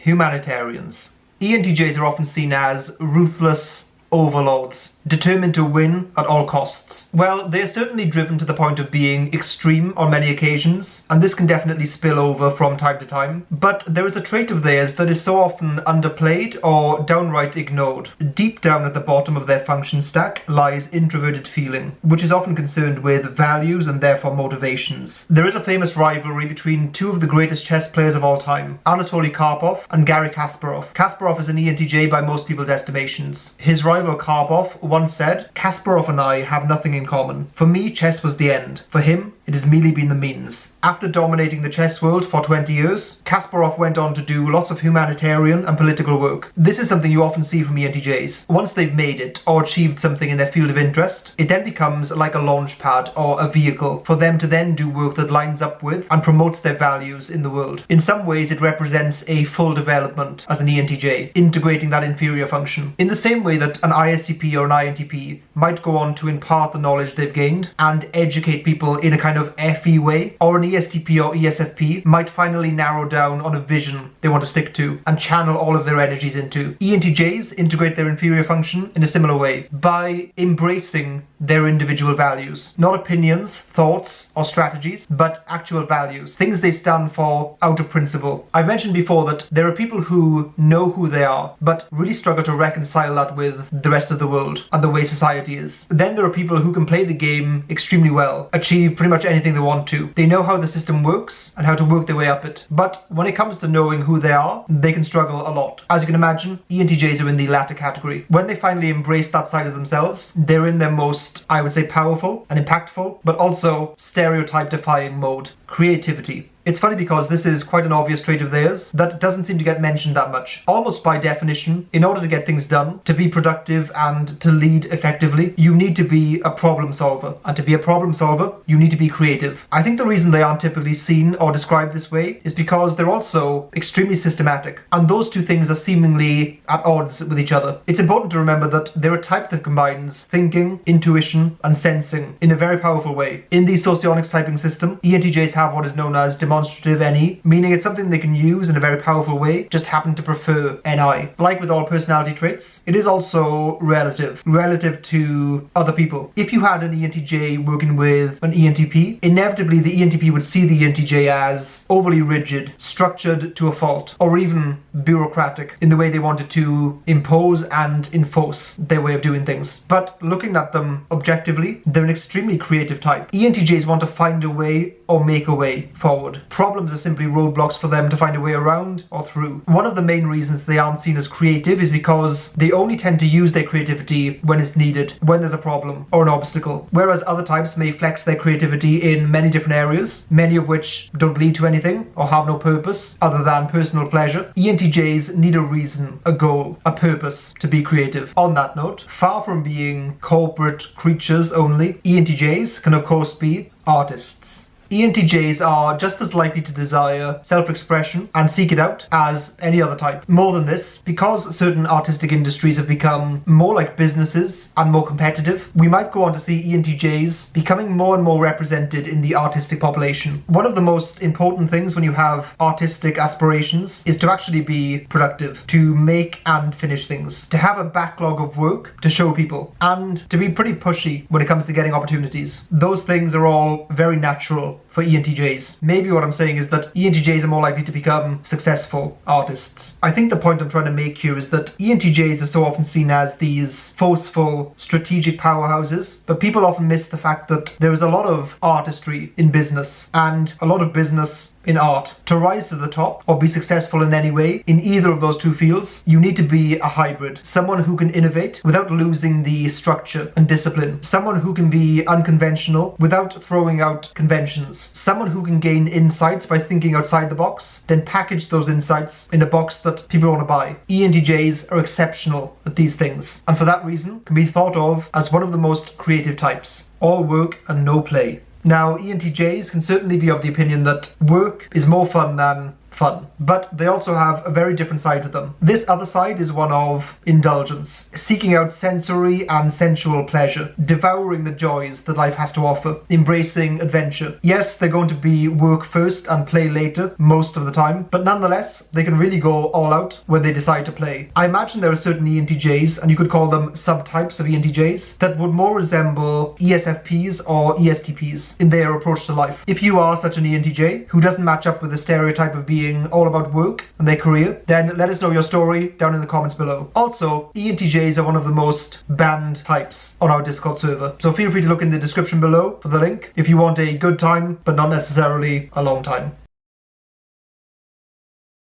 Humanitarians. ENTJs are often seen as ruthless overlords, determined to win at all costs. Well, they are certainly driven to the point of being extreme on many occasions, and this can definitely spill over from time to time. But there is a trait of theirs that is so often underplayed or downright ignored. Deep down at the bottom of their function stack lies introverted feeling, which is often concerned with values and therefore motivations. There is a famous rivalry between two of the greatest chess players of all time, Anatoly Karpov and Garry Kasparov. Kasparov is an ENTJ by most people's estimations. His rival Karpov once said, "Kasparov and I have nothing in common. For me, chess was the end. For him, it has merely been the means." After dominating the chess world for 20 years, Kasparov went on to do lots of humanitarian and political work. This is something you often see from ENTJs. Once they've made it or achieved something in their field of interest, it then becomes like a launch pad or a vehicle for them to then do work that lines up with and promotes their values in the world. In some ways, it represents a full development as an ENTJ, integrating that inferior function. In the same way that an ISTP or an INTP might go on to impart the knowledge they've gained and educate people in a kind of FE way, or an ESTP or ESFP might finally narrow down on a vision they want to stick to and channel all of their energies into. ENTJs integrate their inferior function in a similar way, by embracing their individual values. Not opinions, thoughts, or strategies, but actual values. Things they stand for out of principle. I've mentioned before that there are people who know who they are, but really struggle to reconcile that with the rest of the world and the way society is. Then there are people who can play the game extremely well, achieve pretty much anything they want to. They know how the system works and how to work their way up it. But when it comes to knowing who they are, they can struggle a lot. As you can imagine, ENTJs are in the latter category. When they finally embrace that side of themselves, they're in their most, I would say, powerful and impactful, but also stereotype defying mode. Creativity. It's funny because this is quite an obvious trait of theirs that doesn't seem to get mentioned that much. Almost by definition, in order to get things done, to be productive and to lead effectively, you need to be a problem solver. And to be a problem solver, you need to be creative. I think the reason they aren't typically seen or described this way is because they're also extremely systematic. And those two things are seemingly at odds with each other. It's important to remember that they're a type that combines thinking, intuition, and sensing in a very powerful way. In the socionics typing system, ENTJs have what is known as demonstrative NE, meaning it's something they can use in a very powerful way, just happen to prefer NI. Like with all personality traits, it is also relative to other people. If you had an ENTJ working with an ENTP, inevitably the ENTP would see the ENTJ as overly rigid, structured to a fault, or even bureaucratic in the way they wanted to impose and enforce their way of doing things. But looking at them objectively, they're an extremely creative type. ENTJs want to find a way or make a way forward. Problems are simply roadblocks for them to find a way around or through. One of the main reasons they aren't seen as creative is because they only tend to use their creativity when it's needed, when there's a problem or an obstacle. Whereas other types may flex their creativity in many different areas, many of which don't lead to anything or have no purpose other than personal pleasure. ENTJs need a reason, a goal, a purpose to be creative. On that note, far from being corporate creatures only, ENTJs can of course be artists. ENTJs are just as likely to desire self-expression and seek it out as any other type. More than this, because certain artistic industries have become more like businesses and more competitive, we might go on to see ENTJs becoming more and more represented in the artistic population. One of the most important things when you have artistic aspirations is to actually be productive, to make and finish things, to have a backlog of work to show people, and to be pretty pushy when it comes to getting opportunities. Those things are all very natural for ENTJs. Maybe what I'm saying is that ENTJs are more likely to become successful artists. I think the point I'm trying to make here is that ENTJs are so often seen as these forceful, strategic powerhouses, but people often miss the fact that there is a lot of artistry in business and a lot of business in art. To rise to the top or be successful in any way in either of those two fields, you need to be a hybrid. Someone who can innovate without losing the structure and discipline. Someone who can be unconventional without throwing out conventions. Someone who can gain insights by thinking outside the box, then package those insights in a box that people want to buy. ENTJs are exceptional at these things, and for that reason can be thought of as one of the most creative types. All work and no play. Now, ENTJs can certainly be of the opinion that work is more fun than fun. But they also have a very different side to them. This other side is one of indulgence, seeking out sensory and sensual pleasure, devouring the joys that life has to offer, embracing adventure. Yes, they're going to be work first and play later most of the time, but nonetheless, they can really go all out when they decide to play. I imagine there are certain ENTJs, and you could call them subtypes of ENTJs, that would more resemble ESFPs or ESTPs in their approach to life. If you are such an ENTJ who doesn't match up with the stereotype of being all about work and their career, then let us know your story down in the comments below. Also, ENTJs are one of the most banned types on our Discord server, so feel free to look in the description below for the link if you want a good time, but not necessarily a long time.